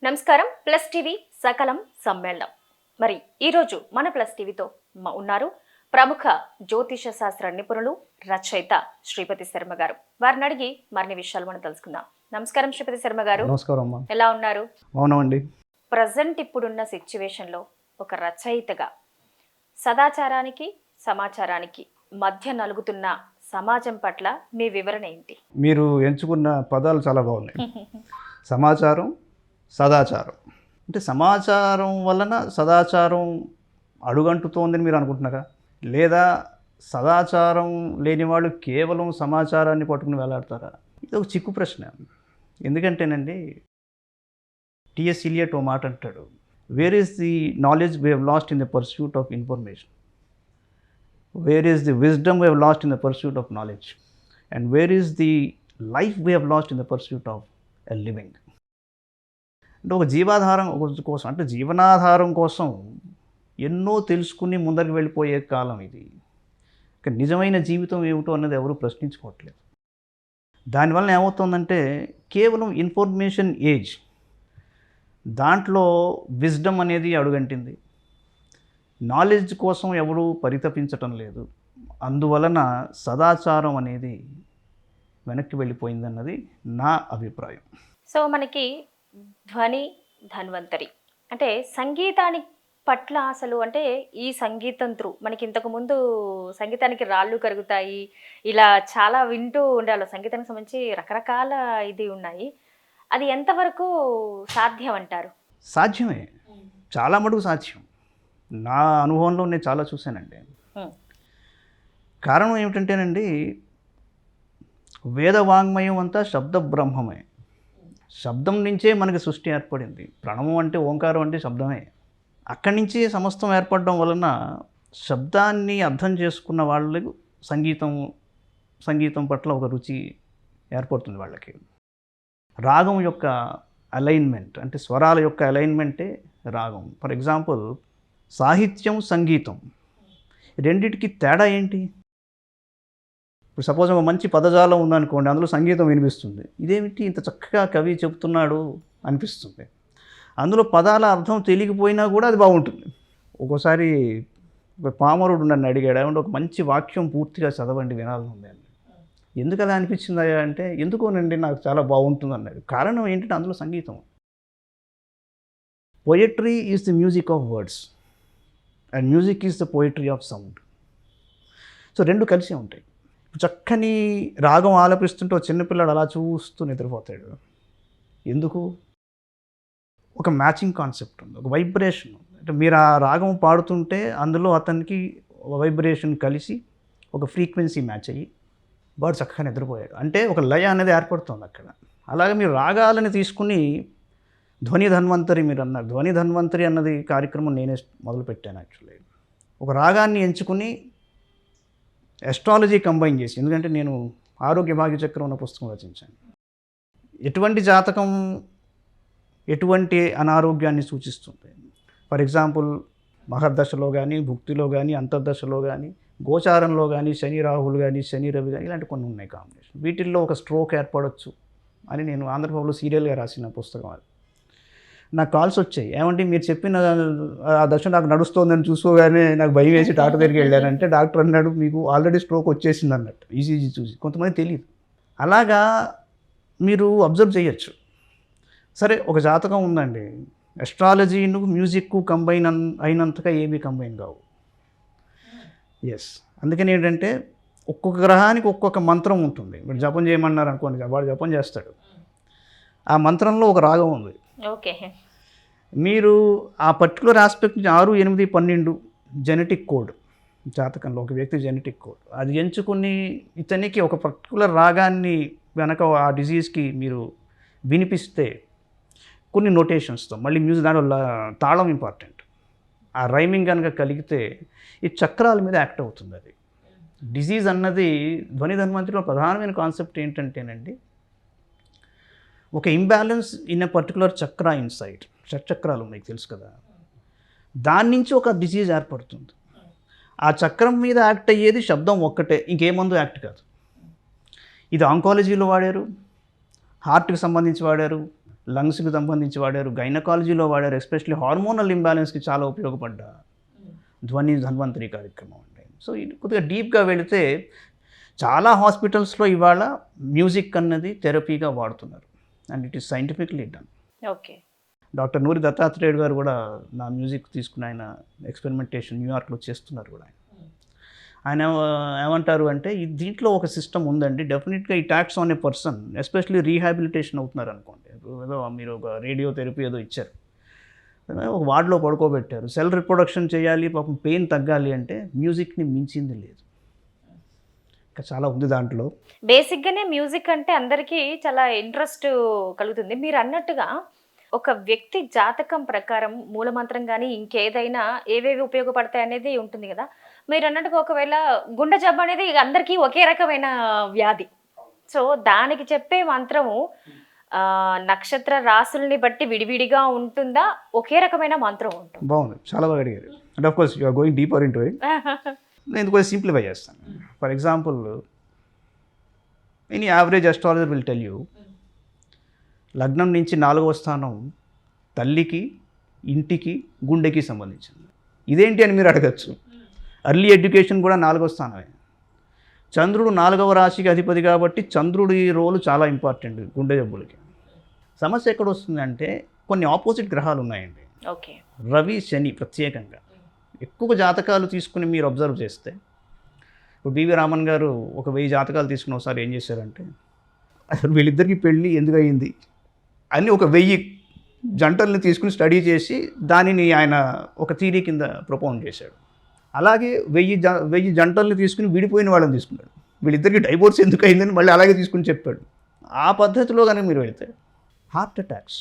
నమస్కారం. Plus TV సకలం సమ్మేళనం. మరి ఈరోజు మన ప్లస్ టీవీతో ఉన్నారు ప్రముఖ జ్యోతిష శాస్త్ర నిపుణులు, రచయిత శ్రీపతి శర్మ గారు. వారిని అడిగి మరిన్ని విషయాలు మనం తెలుసుకుందాం. నమస్కారం శ్రీపతి శర్మ గారు. నమస్కారం. ఎలా ఉన్నారు? అవునండి. ప్రజెంట్ ఇప్పుడున్న సిచ్యువేషన్లో ఒక రచయితగా సదాచారానికి సమాచారానికి మధ్య నలుగుతున్న సమాజం పట్ల మీ వివరణ ఏంటి? మీరు ఎంచుకున్న పదాలు చాలా బాగున్నాయి. సమాచారం, సదాచారం. అంటే సమాచారం వలన సదాచారం అడుగంటుతోందని మీరు అనుకుంటున్నారా? లేదా సదాచారం లేని వాళ్ళు కేవలం సమాచారాన్ని పట్టుకుని వేలాడతారా? ఇది ఒక చిక్కు ప్రశ్న. ఎందుకంటేనండి, టిఎస్ ఇలియట్ ఓ మాట అంటాడు, where is the knowledge we have lost in the pursuit of information, where is the wisdom we have lost in the pursuit of knowledge, and where is the life we have lost in the pursuit of a living. అంటే ఒక జీవాధారం కోసం, అంటే జీవనాధారం కోసం ఎన్నో తెలుసుకుని ముందరికి వెళ్ళిపోయే కాలం ఇది. ఇక నిజమైన జీవితం ఏమిటో అన్నది ఎవరు ప్రశ్నించుకోవట్లేదు. దానివల్ల ఏమవుతుందంటే, కేవలం ఇన్ఫర్మేషన్ ఏజ్, దాంట్లో విజ్డమ్ అనేది అడుగంటింది. నాలెడ్జ్ కోసం ఎవరు పరితపించటం లేదు. అందువలన సదాచారం అనేది వెనక్కి వెళ్ళిపోయిందన్నది నా అభిప్రాయం. సో మనకి ధ్వని ధన్వంతరి అంటే సంగీతానికి పట్ల అసలు అంటే ఈ సంగీతం త్రూ మనకి ఇంతకుముందు సంగీతానికి రాళ్ళు కరుగుతాయి, ఇలా చాలా వింటూ ఉండాలి. సంగీతానికి సంబంధించి రకరకాల ఇది ఉన్నాయి. అది ఎంతవరకు సాధ్యం అంటారు? సాధ్యమే, చాలా మటుకు సాధ్యం. నా అనుభవంలో నేను చాలా చూశానండి. కారణం ఏమిటంటేనండి, వేద వాంగ్మయం అంతా శబ్ద బ్రహ్మమే. శబ్దం నుంచే మనకి సృష్టి ఏర్పడింది. ప్రణవం అంటే, ఓంకారం అంటే శబ్దమే. అక్కడి నుంచి సమస్తం ఏర్పడడం వలన శబ్దాన్ని అర్థం చేసుకున్న వాళ్ళకు సంగీతం పట్ల ఒక రుచి ఏర్పడుతుంది వాళ్ళకి. రాగం యొక్క అలైన్మెంట్, అంటే స్వరాల యొక్క అలైన్మెంటే రాగం. ఫర్ ఎగ్జాంపుల్, సాహిత్యం, సంగీతం రెండిటికి తేడా ఏంటి? ఇప్పుడు సపోజ్ ఒక మంచి పదజాలం ఉందనుకోండి, అందులో సంగీతం వినిపిస్తుంది. ఇదేమిటి ఇంత చక్కగా కవి చెప్తున్నాడు అనిపిస్తుంది. అందులో పదాల అర్థం తెలియకపోయినా కూడా అది బాగుంటుంది. ఒక్కోసారి ఒక పామరుడు నన్ను అడిగాడు, ఏమంటే ఒక మంచి వాక్యం పూర్తిగా చదవండి, వినాలని ఉంది అని. ఎందుకు అలా అనిపించిందా అంటే, ఎందుకోనండి నాకు చాలా బాగుంటుంది అన్నాడు. కారణం ఏంటంటే అందులో సంగీతం. Poetry is the music of words and music is the poetry of sound. So రెండు కలిసి ఉంటాయి. చక్కని రాగం ఆలపిస్తుంటే ఒక చిన్నపిల్లాడు అలా చూస్తూ నిద్రపోతాడు. ఎందుకు? ఒక మ్యాచింగ్ కాన్సెప్ట్ ఉంది, ఒక వైబ్రేషన్ ఉంది. అంటే మీరు ఆ రాగం పాడుతుంటే అందులో అతనికి వైబ్రేషన్ కలిసి ఒక ఫ్రీక్వెన్సీ మ్యాచ్ అయ్యి వాడు చక్కగా నిద్రపోయాడు. అంటే ఒక లయ అనేది ఏర్పడుతుంది అక్కడ. అలాగే మీరు రాగాలని తీసుకుని ధ్వని ధన్వంతరి మీరు అన్నారు. ధ్వని ధన్వంతరి అన్నది కార్యక్రమం నేనే మొదలుపెట్టాను యాక్చువల్లీ. ఒక రాగాన్ని ఎంచుకుని ఎస్ట్రాలజీ కంబైన్ చేసి, ఎందుకంటే నేను ఆరోగ్య భాగ్యచక్రం ఉన్న పుస్తకం రచించాను. ఎటువంటి జాతకం ఎటువంటి అనారోగ్యాన్ని సూచిస్తుంది. ఫర్ ఎగ్జాంపుల్, మహర్దశలో కానీ, భుక్తిలో కానీ, అంతర్దశలో కానీ, గోచారంలో కానీ, శని రాహులు కానీ, శని రవి కానీ, ఇలాంటి కొన్ని ఉన్నాయి కాంబినేషన్. వీటిల్లో ఒక స్ట్రోక్ ఏర్పడవచ్చు అని నేను ఆంధ్రప్రభలో సీరియల్గా రాసిన పుస్తకం అది. నాకు కాల్స్ వచ్చాయి, ఏమంటే మీరు చెప్పిన ఆ దశ నాకు నడుస్తోందని చూసుకోగానే నాకు భయం వేసి డాక్టర్ దగ్గరికి వెళ్ళానంటే డాక్టర్ అన్నాడు, మీకు ఆల్రెడీ స్ట్రోక్ వచ్చేసింది అన్నట్టు. ఈసీజీ చూసి. కొంతమంది తెలియదు. అలాగా మీరు అబ్జర్వ్ చేయొచ్చు. సరే, ఒక జాతకం ఉందండి, ఎస్ట్రాలజీను మ్యూజిక్ కంబైన్ అయినంతగా ఏమీ కంబైన్ కావు. ఎస్, అందుకని ఏంటంటే ఒక్కొక్క గ్రహానికి ఒక్కొక్క మంత్రం ఉంటుంది. మీరు జపం చేయమన్నారు అనుకోండి, వాడు జపం చేస్తాడు. ఆ మంత్రంలో ఒక రాగం ఉంది. ఓకే, మీరు ఆ పర్టికులర్ ఆస్పెక్ట్ 6, 8, 12 జెనెటిక్ కోడ్, జాతకంలో ఒక వ్యక్తి జెనెటిక్ కోడ్, అది ఎంచుకుని ఇతనికి ఒక పర్టికులర్ రాగాన్ని వెనక ఆ డిజీజ్కి మీరు వినిపిస్తే కొన్ని నోటేషన్స్తో, మళ్ళీ మ్యూజిక్ దాంట్లో తాళం ఇంపార్టెంట్, ఆ రైమింగ్ కనుక కలిగితే ఈ చక్రాల మీద యాక్ట్ అవుతుంది. అది డిజీజ్ అన్నది ధ్వని ధన్వంతరిలో ప్రధానమైన కాన్సెప్ట్ ఏంటంటేనండి, ఒక ఇంబ్యాలెన్స్ ఇన్ ఎ పర్టికులర్ చక్ర ఇన్సైడ్. షట్చక్రాలు ఉన్నాయి, తెలుసు కదా. దాని నుంచి ఒక డిసీజ్ ఏర్పడుతుంది. ఆ చక్రం మీద యాక్ట్ అయ్యేది శబ్దం ఒక్కటే, ఇంకేమందు యాక్ట్ కాదు. ఇది ఆంకాలజీలో వాడారు, హార్ట్కి సంబంధించి వాడారు, లంగ్స్కి సంబంధించి వాడారు, గైనకాలజీలో వాడారు, ఎస్పెషల్లీ హార్మోనల్ ఇంబ్యాలెన్స్కి చాలా ఉపయోగపడ్డ ధ్వని ధన్వంతరి కార్యక్రమం అండి. సో ఇది కొద్దిగా డీప్గా వెళితే చాలా హాస్పిటల్స్లో ఇవాళ మ్యూజిక్ అన్నది థెరపీగా వాడుతున్నారు and it is scientifically done. Okay. Doctor Noori Dattatreyudu గారు కూడా నా మ్యూజిక్ తీసుకుని ఆయన ఎక్స్పెరిమెంటేషన్ న్యూయార్క్లో చేస్తున్నారు కూడా. ఆయన ఏమంటారు అంటే దీంట్లో ఒక సిస్టమ్ ఉందండి, డెఫినెట్గా ఈ tax on a person, especially rehabilitation అవుతున్నారు అనుకోండి, ఏదో మీరు ఒక రేడియో థెరపీ ఏదో ఇచ్చారు, ఒక వార్డులో పడుకోబెట్టారు, సెల్ రిప్రొడక్షన్ చేయాలి, పాపం పెయిన్ తగ్గాలి అంటే మ్యూజిక్ని మించింది లేదు. ఇంకా చాలా ఉంది దాంట్లో. బేసిక్గానే మ్యూజిక్ అంటే అందరికీ చాలా ఇంట్రెస్ట్ కలుగుతుంది. మీరు అన్నట్టుగా ఒక వ్యక్తి జాతకం ప్రకారం మూలమంత్రం కానీ ఇంకేదైనా ఏవేవి ఉపయోగపడతాయి అనేది ఉంటుంది కదా. మీరు అన్నట్టుగా ఒకవేళ గుండె జబ్బు అనేది అందరికీ ఒకే రకమైన వ్యాధి, సో దానికి చెప్పే మంత్రము నక్షత్ర రాసుల్ని బట్టి విడివిడిగా ఉంటుందా, ఒకే రకమైన మంత్రం ఉంటుంది? బాగుంది, చాలా బాగా అడిగారు. And of course you are going deeper into it. నేను కొంచెం సింప్లిఫై చేస్తాను. For example, any average astrologer will tell you, లగ్నం నుంచి 4వ స్థానం తల్లికి, ఇంటికి, గుండెకి సంబంధించింది. ఇదేంటి అని మీరు అడగచ్చు. ఎర్లీ ఎడ్యుకేషన్ కూడా 4వ స్థానమే. చంద్రుడు 4వ రాశికి అధిపతి కాబట్టి చంద్రుడి రోలు చాలా ఇంపార్టెంట్ గుండె జబ్బులకి. సమస్య ఎక్కడ వస్తుందంటే కొన్ని ఆపోజిట్ గ్రహాలు ఉన్నాయండి. ఓకే. రవి, శని ప్రత్యేకంగా ఎక్కువ జాతకాలు తీసుకుని మీరు అబ్జర్వ్ చేస్తే, ఇప్పుడు బివి రామన్ గారు ఒక 1000 జాతకాలు తీసుకుని ఒకసారి ఏం చేశారంటే, అసలు వీళ్ళిద్దరికీ పెళ్ళి ఎందుకు అయ్యింది అని ఒక 1000 జంటల్ని తీసుకుని స్టడీ చేసి దానిని ఆయన ఒక థీరీ కింద ప్రపోజ్ చేశాడు. అలాగే 1000 జంటల్ని తీసుకుని విడిపోయిన వాళ్ళని తీసుకున్నాడు, వీళ్ళిద్దరికి డైవోర్స్ ఎందుకు అయిందని మళ్ళీ అలాగే తీసుకుని చెప్పాడు. ఆ పద్ధతిలో కనుక మీరు వెళితే హార్ట్ అటాక్స్,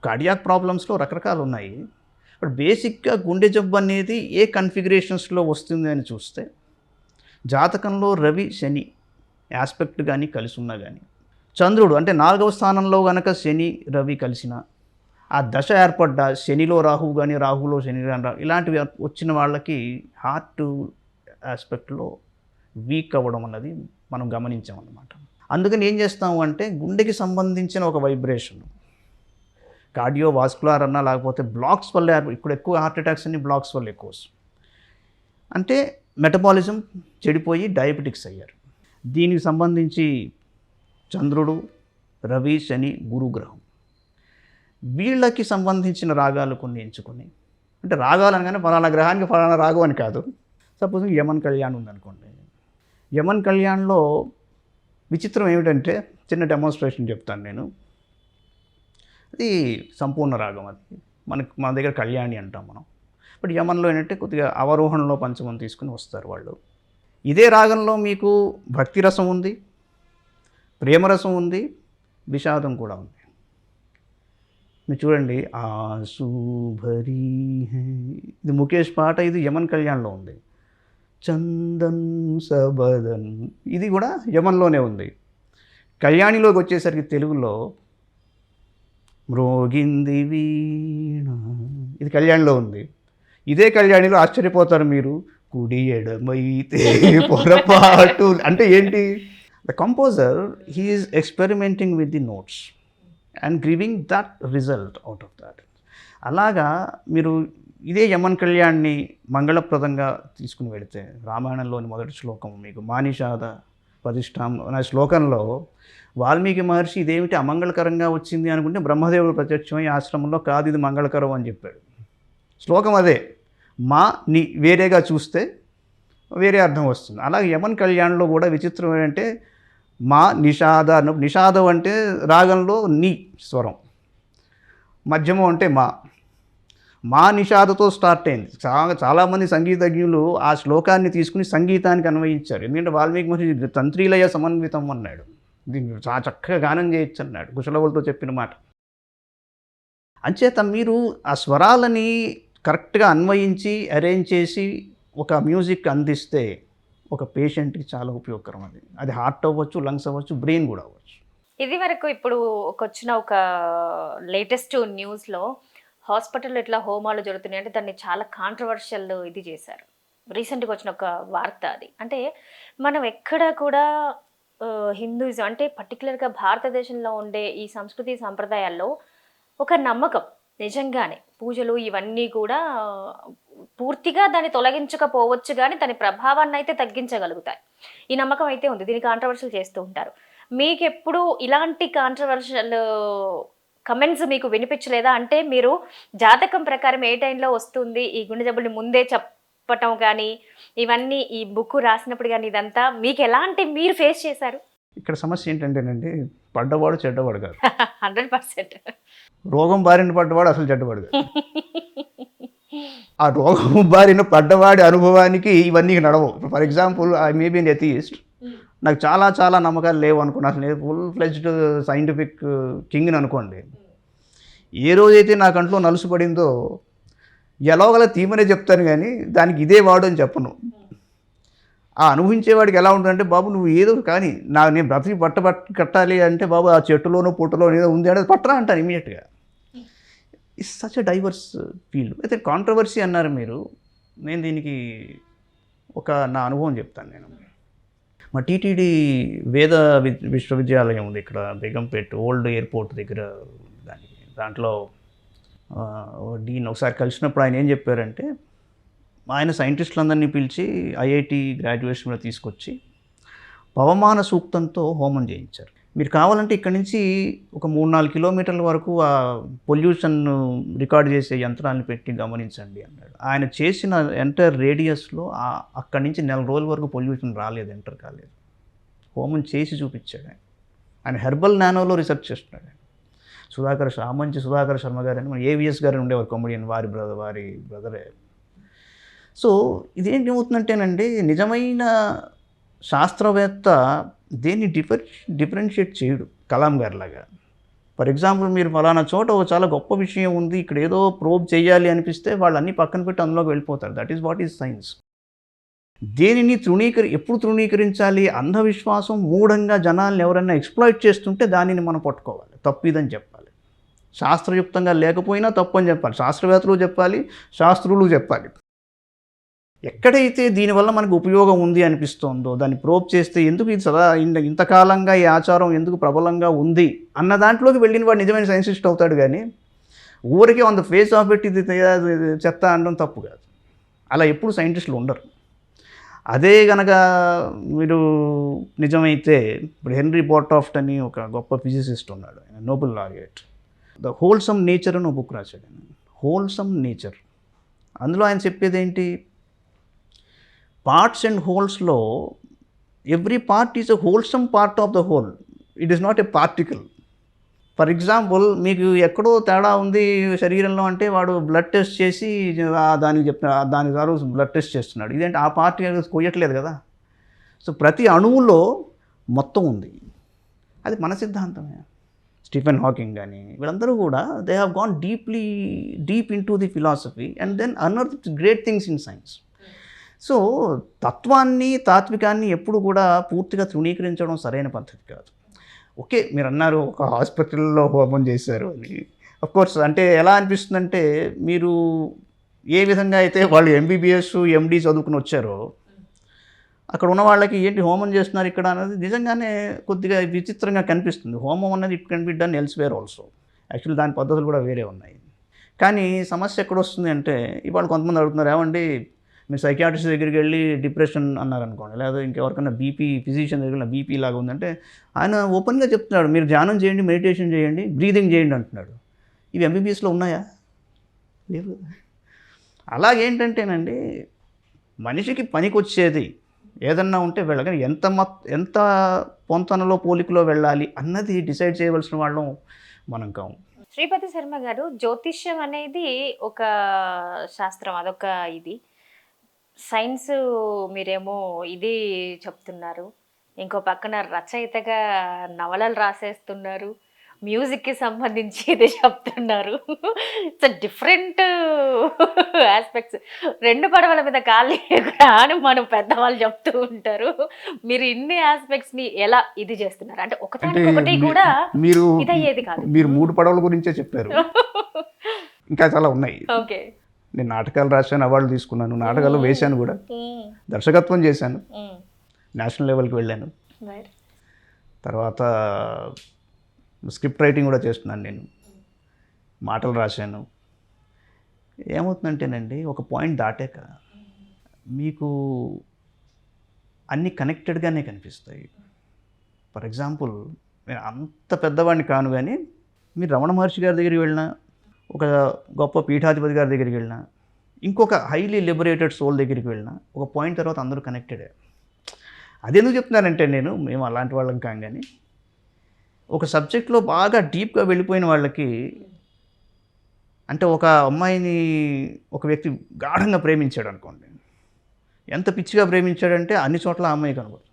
కార్డియాక్ ప్రాబ్లమ్స్లో రకరకాలు ఉన్నాయి. బట్ బేసిక్గా గుండె జబ్బు అనేది ఏ కన్ఫిగరేషన్స్లో వస్తుంది అని చూస్తే, జాతకంలో రవి శని ఆస్పెక్ట్ కానీ కలిసి ఉన్నా కానీ, చంద్రుడు అంటే 4వ స్థానంలో కనుక శని రవి కలిసిన, ఆ దశ ఏర్పడ్డ శనిలో రాహువు కానీ, రాహువులో శని కానీ, ఇలాంటివి వచ్చిన వాళ్ళకి హార్ట్ ఆస్పెక్ట్లో వీక్ అవ్వడం అన్నది మనం గమనించామన్నమాట. అందుకని ఏం చేస్తాము అంటే గుండెకి సంబంధించిన ఒక వైబ్రేషన్, కార్డియోవాస్కులర్ అన్నా లేకపోతే బ్లాక్స్ వల్ల, ఇప్పుడు ఎక్కువ హార్ట్ అటాక్స్ అన్ని బ్లాక్స్ వల్ల ఎక్కువ వస్తుంది. అంటే మెటబాలిజం చెడిపోయి డయాబెటిక్స్ అయ్యారు. దీనికి సంబంధించి చంద్రుడు, రవి, శని, గురుగ్రహం, వీళ్ళకి సంబంధించిన రాగాలు కొన్ని ఎంచుకొని, అంటే రాగాలు అనగానే ఫలానా గ్రహానికి ఫలానా రాగం అని కాదు. సపోజ్ యమన్ కళ్యాణ్ ఉందనుకోండి, యమన్ కళ్యాణ్లో విచిత్రం ఏమిటంటే, చిన్న డెమాన్స్ట్రేషన్ చెప్తాను నేను. అది సంపూర్ణ రాగం, అది మన దగ్గర కళ్యాణి అంటాం మనం. బట్ యమన్లో ఏంటంటే కొద్దిగా అవరోహణలో పంచమం తీసుకుని వస్తారు వాళ్ళు. ఇదే రాగంలో మీకు భక్తి రసం ఉంది, ప్రేమరసం ఉంది, విషాదం కూడా ఉంది. మీరు చూడండి, ఆసు భరీ హై, ఇది ముఖేష్ పాట, ఇది యమన్ కళ్యాణ్లో ఉంది. చందన్ సబదన్, ఇది కూడా యమన్లోనే ఉంది. కళ్యాణిలోకి వచ్చేసరికి తెలుగులో మ్రోగింది వీణ, ఇది కళ్యాణిలో ఉంది. ఇదే కళ్యాణిలో ఆశ్చర్యపోతారు మీరు, కుడి ఎడమైతే పొరపాటు అంటే ఏంటి? The composer he is experimenting with the notes and giving that result out of that. అలాగా మీరు ఇదే యమన్ కళ్యాణ్ని మంగళప్రదంగా తీసుకుని వెళితే, రామాయణంలోని మొదటి శ్లోకం మీకు మానిషాద పరిష్టాం అనే శ్లోకంలో వాల్మీకి మహర్షి ఇదేమిటి అమంగళకరంగా వచ్చింది అనుకుంటే, బ్రహ్మదేవుడు ప్రత్యక్షమై ఆశ్రమంలో కాదు ఇది మంగళకరం అని చెప్పాడు. శ్లోకం అదే. మా ని వేరేగా చూస్తే వేరే అర్థం వస్తుంది. అలాగే యమన్ కళ్యాణ్లో కూడా విచిత్రం ఏంటంటే, మా నిషాద, నిషాదం అంటే రాగంలో ని స్వరం, మధ్యమం అంటే మా నిషాదతో స్టార్ట్ అయింది. చాలామంది సంగీతజ్ఞులు ఆ శ్లోకాన్ని తీసుకుని సంగీతానికి అన్వయించారు. ఎందుకంటే వాల్మీకి మహర్షి తంత్రీలయ సమన్వితం అన్నాడు, దీన్ని చాలా చక్కగా గానం చేయొచ్చు అన్నాడు, కుశలవులతో చెప్పిన మాట. అంచేత మీరు ఆ స్వరాలని కరెక్ట్గా అన్వయించి అరేంజ్ చేసి ఒక మ్యూజిక్ అందిస్తే ఒక పేషెంట్కి చాలా ఉపయోగకరం. అది హార్ట్ అవ్వచ్చు, లంగ్స్ అవ్వచ్చు, బ్రెయిన్ కూడా అవ్వచ్చు. ఇది వరకు ఇప్పుడు వచ్చిన ఒక లేటెస్ట్ న్యూస్లో హాస్పిటల్లో ఇట్లా హోమాలు జరుగుతున్నాయి అంటే దాన్ని చాలా కాంట్రవర్షియల్ ఇది చేశారు. రీసెంట్గా వచ్చిన ఒక వార్త అది. అంటే మనం ఎక్కడ కూడా హిందూయిజం అంటే పర్టికులర్గా భారతదేశంలో ఉండే ఈ సంస్కృతి సంప్రదాయాల్లో ఒక నమ్మకం నిజంగానే పూజలు ఇవన్నీ కూడా పూర్తిగా దాన్ని తొలగించకపోవచ్చు కానీ దాని ప్రభావాన్ని అయితే తగ్గించగలుగుతాయి. ఈ నమ్మకం అయితే ఉంది. దీన్ని కాంట్రవర్షియల్ చేస్తూ ఉంటారు. మీకు ఎప్పుడు ఇలాంటి కాంట్రవర్షియల్ కమెంట్స్ మీకు వినిపించలేదా? అంటే మీరు జాతకం ప్రకారం ఏ టైంలో వస్తుంది ఈ గుండె జబ్బుని ముందే చెప్పటం కానీ ఇవన్నీ ఈ బుక్ రాసినప్పుడు కానీ ఇదంతా మీకు ఎలాంటి మీరు ఫేస్ చేశారు? ఇక్కడ సమస్య ఏంటంటేనండి, పడ్డవాడు చెడ్డవాడు కాదు. 100%. రోగం బారిన పడ్డవాడు అసలు చెడ్డవాడు కాదు. ఆ రోగం బారిన పడ్డవాడి అనుభవానికి ఇవన్నీ నడవవు. For example, I may be an atheist, నాకు చాలా చాలా నమ్మకాలు లేవు అనుకున్నా, అసలు నేను ఫుల్ ఫ్లెడ్జ్డ్ సైంటిఫిక్ కింగ్ని అనుకోండి. ఏ రోజైతే నా కంట్లో నలుసు పడిందో ఎలాగలా తీమనే చెప్తాను కానీ దానికి ఇదే వాడు అని చెప్పను. ఆ అనుభవించేవాడికి ఎలా ఉంటుందంటే, బాబు నువ్వు ఏదో కానీ నేను బ్రతికి కట్టాలి అంటే, బాబు ఆ చెట్టులోనో పుట్టలోనో ఏదో ఉంది అనేది పట్టరా అంటాను ఇమీడియట్గా. It's such a divorce field. అయితే కాంట్రవర్సీ అన్నారు మీరు, నేను దీనికి నా అనుభవం చెప్తాను. నేను మా టీటీడీ వేద విశ్వవిద్యాలయం ఉంది ఇక్కడ బేగంపేట్ ఓల్డ్ ఎయిర్పోర్ట్ దగ్గర. దాంట్లో డీన్ ఒకసారి కలిసినప్పుడు ఆయన ఏం చెప్పారంటే, ఆయన సైంటిస్టులందరినీ పిలిచి ఐఐటి గ్రాడ్యుయేషన్ మీద తీసుకొచ్చి పవమాన సూక్తంతో హోమం చేయించారు. మీరు కావాలంటే ఇక్కడి నుంచి ఒక 3-4 కిలోమీటర్ల వరకు ఆ పొల్యూషన్ రికార్డ్ చేసే యంత్రాలను పెట్టి గమనించండి అన్నాడు. ఆయన చేసిన ఎంటర్ రేడియస్లో అక్కడి నుంచి 4 రోజుల వరకు పొల్యూషన్ రాలేదు, ఎంటర్ కాలేదు. హోమం చేసి చూపించాడు ఆయన హెర్బల్ నానోలో రీసెర్చ్ చేస్తున్నాడు. మంచి సుధాకర్ శర్మ గారు అని మన ఏవిఎస్ గారు ఉండేవారు, కామెడియన్, వారి బ్రదరే. సో ఇదేంటి అవుతుందంటేనండి, నిజమైన శాస్త్రవేత్త దేన్ని డిఫరెన్షియేట్ చేయడు కలాం గారిలాగా. ఫర్ ఎగ్జాంపుల్, మీరు ఫలానా చోట ఒక చాలా గొప్ప విషయం ఉంది, ఇక్కడ ఏదో ప్రోబ్ చేయాలి అనిపిస్తే వాళ్ళన్నీ పక్కన పెట్టి అందులోకి వెళ్ళిపోతారు. That is what is science. దేనిని ఎప్పుడు తృణీకరించాలి? అంధవిశ్వాసం, మూఢంగా జనాల్ని ఎవరైనా ఎక్స్ప్లాయిట్ చేస్తుంటే దానిని మనం పట్టుకోవాలి, తప్పిదని చెప్పాలి. శాస్త్రయుక్తంగా లేకపోయినా తప్పు అని చెప్పాలి, శాస్త్రవేత్తలు చెప్పాలి, శాస్త్రులు చెప్పాలి. ఎక్కడైతే దీనివల్ల మనకు ఉపయోగం ఉంది అనిపిస్తోందో దాన్ని ప్రోబ్ చేస్తే, ఎందుకు ఇది ఇంతకాలంగా ఈ ఆచారం ఎందుకు ప్రబలంగా ఉంది అన్న దాంట్లోకి వెళ్ళిన వాడు నిజమైన సైన్సిస్ట్ అవుతాడు. కానీ ఊరికే on the face of it ఇది చెత్త అనడం తప్పు కాదు. అలా ఎప్పుడు సైంటిస్టులు ఉండరు. అదే గనక మీరు నిజమైతే, ఇప్పుడు హెన్రీ పోర్టాఫ్ట్ అని ఒక గొప్ప ఫిజిసిస్ట్ ఉన్నాడు, ఆయన Nobel laureate. The wholesome nature అని ఒక బుక్ రాశాడు ఆయన. Wholesome nature. అందులో ఆయన చెప్పేది ఏంటి, పార్ట్స్ అండ్ హోల్స్లో every part is a wholesome part of the whole. It is not a particle. For example, మీకు ఎక్కడో తేడా ఉంది శరీరంలో అంటే వాడు బ్లడ్ టెస్ట్ చేసి దానికి దాని ద్వారా బ్లడ్ టెస్ట్ చేస్తున్నాడు. ఇదేంటి ఆ పార్టీ కొయ్యట్లేదు కదా. సో ప్రతి అణువులో మొత్తం ఉంది. అది మన సిద్ధాంతమే. స్టీఫెన్ హాకింగ్ కానీ వీళ్ళందరూ కూడా they have gone deep into the philosophy and then unearth great things in science. So తాత్వికాన్ని ఎప్పుడు కూడా పూర్తిగా తృణీకరించడం సరైన పద్ధతి కాదు. ఓకే, మీరు అన్నారు ఒక హాస్పిటల్లో హోమం చేశారు అని. అఫ్కోర్స్ అంటే ఎలా అనిపిస్తుందంటే, మీరు ఏ విధంగా అయితే వాళ్ళు ఎంబీబీఎస్ ఎండి చదువుకుని వచ్చారో అక్కడ ఉన్న వాళ్ళకి ఏంటి హోమం చేస్తున్నారు ఇక్కడ అనేది నిజంగానే కొద్దిగా విచిత్రంగా కనిపిస్తుంది. హోమం అన్నది it can be done elsewhere also. Actually దాని పద్ధతులు కూడా వేరే ఉన్నాయి. కానీ సమస్య ఎక్కడ వస్తుంది అంటే, ఇవాళ కొంతమంది అడుగుతున్నారు, ఏమండి మీరు సైకియాట్రిస్ట్ దగ్గరికి వెళ్ళి డిప్రెషన్ అన్నారనుకోండి, లేదా ఇంకెవరికైనా ఫిజిషియన్ దగ్గర బీపీ లాగా ఉందంటే ఆయన ఓపెన్గా చెప్తున్నాడు, మీరు ధ్యానం చేయండి, మెడిటేషన్ చేయండి, బ్రీదింగ్ చేయండి అంటున్నాడు. ఇవి ఎంబీబీఎస్లో ఉన్నాయా? లేవు. అలాగేంటంటేనండి, మనిషికి పనికొచ్చేది ఏదన్నా ఉంటే వెళ్ళగానే ఎంత పొంతనలో పోలికలో వెళ్ళాలి అన్నది డిసైడ్ చేయవలసిన వాళ్ళం మనం కాము. శ్రీపతి శర్మ గారు, జ్యోతిష్యం అనేది ఒక శాస్త్రం, అదొక ఇది. సైన్స్ మీరేమో ఇది చెప్తున్నారు, ఇంకో పక్కన రచయితగా నవలలు రాసేస్తున్నారు, మ్యూజిక్కి సంబంధించి ఇది చెప్తున్నారు. It's different aspects. 2 పడవల మీద కాళ్ళు అని మనం పెద్దవాళ్ళు చెప్తూ ఉంటారు. మీరు ఇన్ని ఆస్పెక్ట్స్ని ఎలా ఇది చేస్తున్నారు అంటే ఒకటి కూడా మీరు ఇదయ్యేది కాదు. మీరు 3 పడవల గురించే చెప్పారు, ఇంకా చాలా ఉన్నాయి. ఓకే, నేను నాటకాలు రాశాను, అవార్డులు తీసుకున్నాను, నాటకాలు వేశాను కూడా, దర్శకత్వం చేశాను, నేషనల్ లెవెల్కి వెళ్ళాను. తర్వాత స్క్రిప్ట్ రైటింగ్ కూడా చేస్తున్నాను నేను, మాటలు రాశాను. ఏమవుతుందంటేనండి, ఒక పాయింట్ దాటాక మీకు అన్నీ కనెక్టెడ్గానే కనిపిస్తాయి. ఫర్ ఎగ్జాంపుల్, నేను అంత పెద్దవాడిని కాను, కానీ మీరు రమణ మహర్షి గారి దగ్గరికి వెళ్ళినా, ఒక గొప్ప పీఠాధిపతి గారి దగ్గరికి వెళ్ళినా, ఇంకొక హైలీ లిబరేటెడ్ సోల్ దగ్గరికి వెళ్ళినా, ఒక పాయింట్ తర్వాత అందరూ కనెక్టెడే. అదెందుకు చెప్తున్నానంటే, మేము అలాంటి వాళ్ళం కాం, కానీ ఒక సబ్జెక్ట్లో బాగా డీప్గా వెళ్ళిపోయిన వాళ్ళకి, అంటే ఒక అమ్మాయిని ఒక వ్యక్తి గాఢంగా ప్రేమించాడు అనుకోండి, ఎంత పిచ్చిగా ప్రేమించాడంటే అన్ని చోట్ల ఆ అమ్మాయి కనబడుతుంది.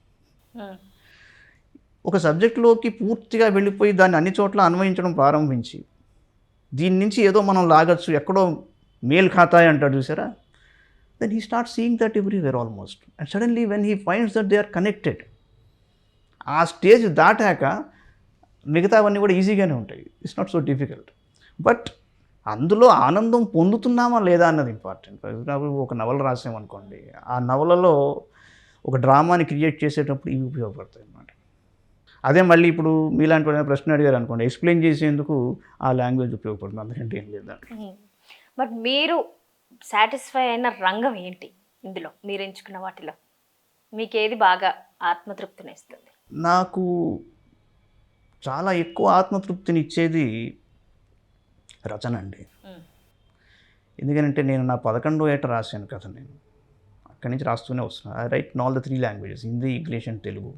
ఒక సబ్జెక్టులోకి పూర్తిగా వెళ్ళిపోయి దాన్ని అన్ని చోట్ల అన్వయించడం ప్రారంభించి, దీని నుంచి ఏదో మనం లాగచ్చు, ఎక్కడో మేల్ ఖాతాయి అంటాడు చూసారా, then he start seeing that everywhere almost. And suddenly when he finds that they are connected, ఆ స్టేజ్ దాటాక మిగతావన్నీ కూడా ఈజీగానే ఉంటాయి. It's not so difficult. But అందులో ఆనందం పొందుతున్నామా లేదా అన్నది ఇంపార్టెంట్. ఫర్ ఎగ్జాంపుల్, ఒక నవల రాసామనుకోండి, ఆ నవలలో ఒక డ్రామాని క్రియేట్ చేసేటప్పుడు ఇవి ఉపయోగపడతాయి అన్నమాట. అదే మళ్ళీ ఇప్పుడు మీలాంటి వాళ్ళని ప్రశ్న అడిగారు అనుకోండి, ఎక్స్ప్లెయిన్ చేసేందుకు ఆ లాంగ్వేజ్ ఉపయోగపడుతుంది, అందుకంటే ఏం లేదు. బట్ మీరు సాటిస్ఫై అయిన రంగం ఏంటి ఇందులో, మీరు ఎంచుకున్న వాటిలో మీకు ఏది బాగా ఆత్మతృప్తినిస్తుంది? నాకు చాలా ఎక్కువ ఆత్మతృప్తిని ఇచ్చేది రచన అండి. ఎందుకంటే నేను నా 11వ ఏట రాశాను కథ. నేను అక్కడి నుంచి రాస్తూనే వస్తున్నాను. I right in all the 3 languages, Hindi, English and Telugu.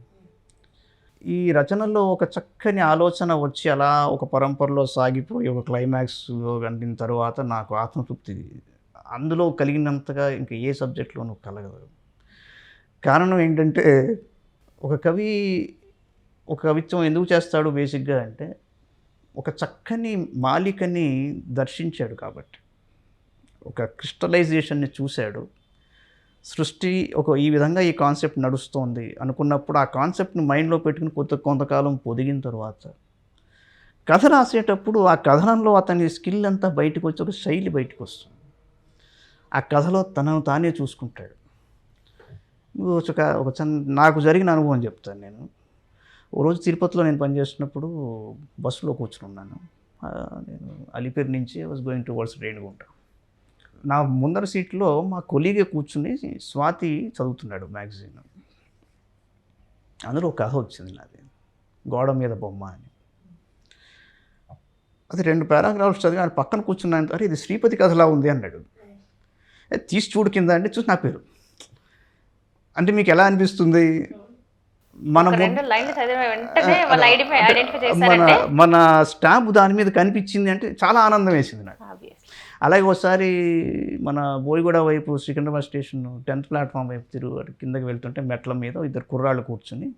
ఈ రచనలో ఒక చక్కని ఆలోచన వచ్చి అలా ఒక పరంపరలో సాగిపోయి ఒక క్లైమాక్స్లో అందిన తర్వాత నాకు ఆత్మతృప్తి అందులో కలిగినంతగా ఇంకా ఏ సబ్జెక్ట్లోనూ కలగదు. కారణం ఏంటంటే, ఒక కవి ఒక కవిత్వం ఎందుకు చేస్తాడు బేసిక్గా అంటే, ఒక చక్కని మాలికని దర్శించాడు కాబట్టి, ఒక క్రిస్టలైజేషన్ని చూశాడు. సృష్టి ఈ విధంగా ఈ కాన్సెప్ట్ నడుస్తోంది అనుకున్నప్పుడు, ఆ కాన్సెప్ట్ని మైండ్లో పెట్టుకుని కొంతకాలం పొదిగిన తర్వాత కథ రాసేటప్పుడు ఆ కథనంలో అతని స్కిల్ అంతా బయటకు వచ్చి ఒక శైలి బయటకు వస్తుంది. ఆ కథలో తనను తానే చూసుకుంటాడు. నాకు జరిగిన అనుభవం చెప్తాను నేను. ఓ రోజు తిరుపతిలో నేను పనిచేస్తున్నప్పుడు బస్సులో కూర్చుని ఉన్నాను. నేను అలిపిరి నుంచి వాజ్ గోయింగ్ టువర్డ్స్ రేణిగుంట. నా ముందర సీట్లో మా కొలీగే కూర్చుని స్వాతి చదువుతున్నాడు మ్యాగజైన్. అందులో ఒక కథ వచ్చింది నాది, గోడ మీద బొమ్మ అని. అది 2 పారాగ్రాఫ్స్ చదివి ఆయన పక్కన కూర్చున్నాను. అరే, ఇది శ్రీపతి కథలా ఉంది అన్నాడు. తీసి చూడు కింద అంటే చూసి నా పేరు. అంటే మీకు ఎలా అనిపిస్తుంది? మన స్టాంప్ దాని మీద కనిపించింది అంటే చాలా ఆనందం వేసింది నాకు. అలాగే ఒకసారి మన బోయిగూడ వైపు సికింద్రాబాద్ స్టేషన్ 10th ప్లాట్ఫామ్ వైపు తిరుగు కిందకి వెళ్తుంటే మెట్ల మీద 2 కుర్రాళ్ళు కూర్చుని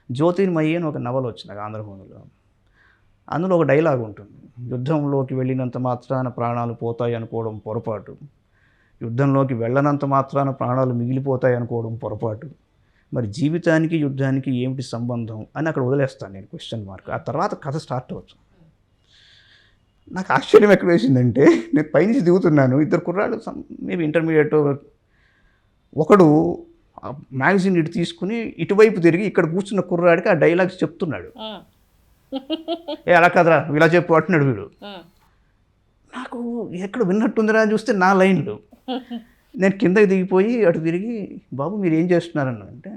జ్యోతిర్మయి అని ఒక నవల వచ్చింది నాకు ఆంధ్రభూమిలో. అందులో ఒక డైలాగ్ ఉంటుంది, యుద్ధంలోకి వెళ్ళినంత మాత్రాన ప్రాణాలు పోతాయి అనుకోవడం పొరపాటు, యుద్ధంలోకి వెళ్ళనంత మాత్రాన ప్రాణాలు మిగిలిపోతాయి అనుకోవడం పొరపాటు, మరి జీవితానికి యుద్ధానికి ఏమిటి సంబంధం అని అక్కడ వదిలేస్తాను నేను క్వశ్చన్ మార్క్. ఆ తర్వాత కథ స్టార్ట్ అవుతుంది. నాకు ఆశ్చర్యం ఎక్కడ వేసిందంటే, నేను పైనుంచి దిగుతున్నాను, 2 కుర్రాళ్ళు మేబీ ఇంటర్మీడియట్, ఒకడు మ్యాగజైన్ ఇటు తీసుకుని ఇటువైపు తిరిగి ఇక్కడ కూర్చున్న కుర్రాడికి ఆ డైలాగ్స్ చెప్తున్నాడు. అలా కదరా ఇలా చెప్పు అంటున్నాడు వీడు. నాకు ఎక్కడ విన్నట్టుందిరా అని చూస్తే నా లైన్లు. నేను కిందకి దిగిపోయి అటు తిరిగి, బాబు మీరు ఏం చేస్తున్నారన్న అంటే,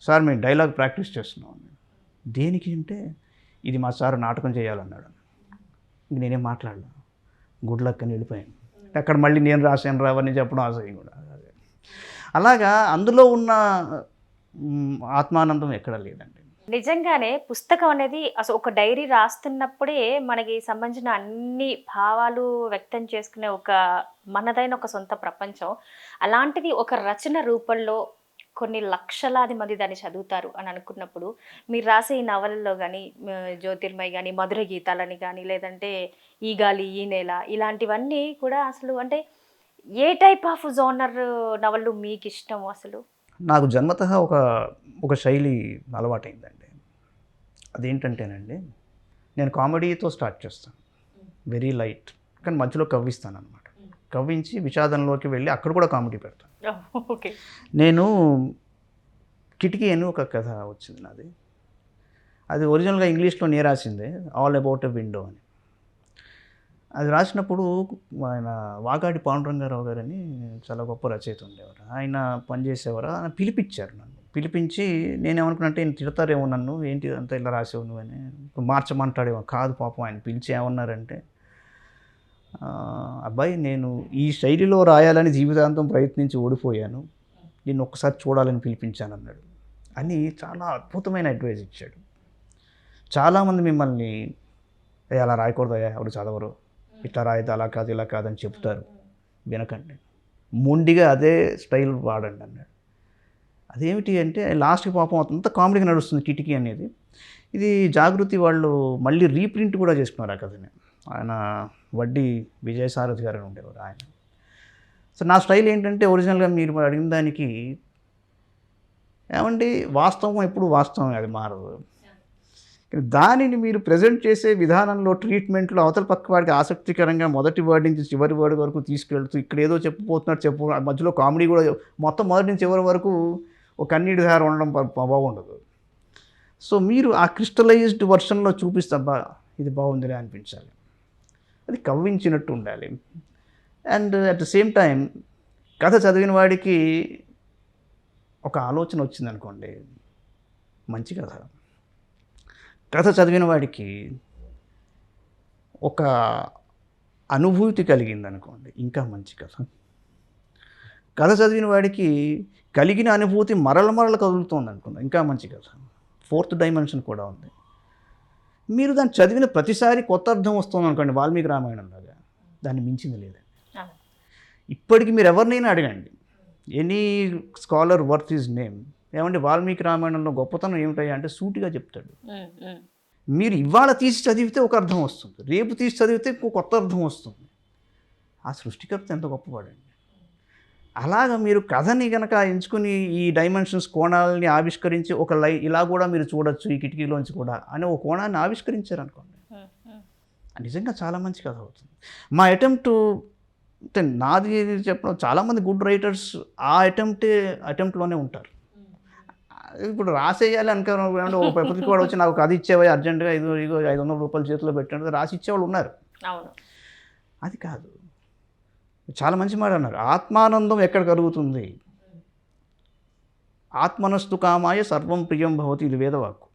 సార్ మేము డైలాగ్ ప్రాక్టీస్ చేస్తున్నాం. దేనికి అంటే, ఇది మా సార్ నాటకం చేయాలన్నాడు. ఇంక నేనేం మాట్లాడలా, గుడ్ లక్ అని వెళ్ళిపోయాను. అక్కడ మళ్ళీ నేను రాశాను రావని చెప్పడం ఆశయం కూడా. అలాగా అందులో ఉన్న ఆత్మానందం ఎక్కడ లేదండి. నిజంగానే పుస్తకం అనేది అసలు ఒక డైరీ రాస్తున్నప్పుడే మనకి సంబంధించిన అన్ని భావాలు వ్యక్తం చేసుకునే ఒక మనదైన ఒక సొంత ప్రపంచం. అలాంటిది ఒక రచన రూపంలో కొన్ని లక్షలాది మంది దాన్ని చదువుతారు అని అనుకున్నప్పుడు, మీరు రాసే ఈ నవలలో కానీ, జ్యోతిర్మయి కానీ, మధుర గీతాలని కానీ, లేదంటే ఈ గాలి ఈ నేల, ఇలాంటివన్నీ కూడా అసలు అంటే ఏ టైప్ ఆఫ్ జోనర్ నవలు మీకు ఇష్టం? అసలు నాకు జన్మతః ఒక శైలి అలవాటైందండి. అదేంటంటేనండి, నేను కామెడీతో స్టార్ట్ చేస్తాను, వెరీ లైట్, కానీ మధ్యలో కవ్విస్తాను అనమాట. కవ్వించి విషాదంలోకి వెళ్ళి అక్కడ కూడా కామెడీ పెడతాను. ఓకే. నేను కిటికీ అని ఒక కథ వచ్చింది నాది. అది ఒరిజినల్గా ఇంగ్లీష్లో నేను రాసిందే, ఆల్ అబౌట్ ఎ విండో అని. అది రాసినప్పుడు ఆయన వాకాటి పాండురంగారావు గారని చాలా గొప్ప రచయిత ఉండేవారు. ఆయన పనిచేసేవారు. ఆయన పిలిపించారు నన్ను. పిలిపించి నేనేమనుకున్నంటే ఈయన తిడతారేమో నన్ను, ఏంటి అంతా ఇలా రాసావు నువ్వని, మార్చమంటాడేమో. కాదు పాపం, ఆయన పిలిచి ఏమన్నారంటే, అబ్బాయి నేను ఈ శైలిలో రాయాలని జీవితాంతం ప్రయత్నించి ఓడిపోయాను, నిన్ను ఒక్కసారి చూడాలని పిలిపించాను అన్నాడు. అని చాలా అద్భుతమైన అడ్వైజ్ ఇచ్చాడు. చాలామంది మిమ్మల్ని అలా రాయకూడదయ్యా, ఎవరు చదవరు, ఇట్లా రాయితే అలా కాదు ఇలా కాదని చెప్తారు, వినకండి, మొండిగా అదే స్టైల్ వాడండి అన్నాడు. అదేమిటి అంటే లాస్ట్కి పాపం అంత కామెడీగా నడుస్తుంది కిటికీ అనేది. ఇది జాగృతి వాళ్ళు మళ్ళీ రీప్రింట్ కూడా చేసుకున్నారు ఆ కథని. ఆయన వడ్డీ విజయసారథి గారు ఉండేవారు ఆయన. సో నా స్టైల్ ఏంటంటే ఒరిజినల్గా మీరు అడిగిన దానికి ఏమండి, వాస్తవం ఎప్పుడు వాస్తవం, అది మారదు. దానిని మీరు ప్రజెంట్ చేసే విధానంలో, ట్రీట్మెంట్లో అవతల పక్క వాడికి ఆసక్తికరంగా మొదటి వర్డ్ నుంచి చివరి వర్డ్ వరకు తీసుకెళ్తూ ఇక్కడ ఏదో చెప్పిపోతున్నట్టు మధ్యలో కామెడీ కూడా, మొత్తం మొదటి నుంచి చివరి వరకు ఒక కన్నీటి ధార ఉండడం బాగుండదు. సో మీరు ఆ క్రిస్టలైజ్డ్ వర్షన్లో చూపిస్తాబ్బా ఇది బాగుందిలే అనిపించాలి, అది కవ్వించినట్టు ఉండాలి. And at the same time కథ చదివిన వాడికి ఒక ఆలోచన వచ్చిందనుకోండి, మంచి కథ చదివిన వాడికి ఒక అనుభూతి కలిగిందనుకోండి, ఇంకా మంచి కథ చదివిన వాడికి కలిగిన అనుభూతి మరల కదులుతోంది అనుకోండి, ఇంకా మంచి కథ. ఫోర్త్ డైమెన్షన్ కూడా ఉంది. మీరు దాన్ని చదివిన ప్రతిసారి కొత్త అర్థం వస్తుంది అనుకోండి, వాల్మీకి రామాయణం లాగా, దాన్ని మించింది లేదండి. ఇప్పటికి మీరు ఎవరినైనా అడగండి, any scholar worth his name, ఏమంటే వాల్మీకి రామాయణంలో గొప్పతనం ఏమిటాయి అంటే సూటిగా చెప్తాడు. మీరు ఇవాళ తీసి చదివితే ఒక అర్థం వస్తుంది, రేపు తీసి చదివితే కొత్త అర్థం వస్తుంది. ఆ సృష్టికర్త ఎంత గొప్పవాడండి. అలాగా మీరు కథని కనుక ఎంచుకుని ఈ డైమెన్షన్స్ కోణాలని ఆవిష్కరించి ఒక ఇలా కూడా మీరు చూడొచ్చు ఈ కిటికీలోంచి కూడా అనే ఒక కోణాన్ని ఆవిష్కరించారనుకోండి, నిజంగా చాలా మంచి కథ అవుతుంది. మా అటెంప్ట్ అంటే నాది చెప్పడం, చాలామంది గుడ్ రైటర్స్ ఆ అటెంప్ట్లోనే ఉంటారు. ఇప్పుడు రాసేయాలి అనుకున్నాడు, ఒక పత్రిక వాడు వచ్చి నాకు కథ ఇచ్చేవాయి అర్జెంటుగా, ఇగో 500 రూపాయలు చేతిలో పెట్టాడు, రాసి ఇచ్చేవాళ్ళు ఉన్నారు. అది కాదు, చాలా మంచి మాట అన్నారు. ఆత్మానందం ఎక్కడ కలుగుతుంది? ఆత్మనస్తు కామాయ సర్వం ప్రియం భవతి, ఇది వేదవాక్కు.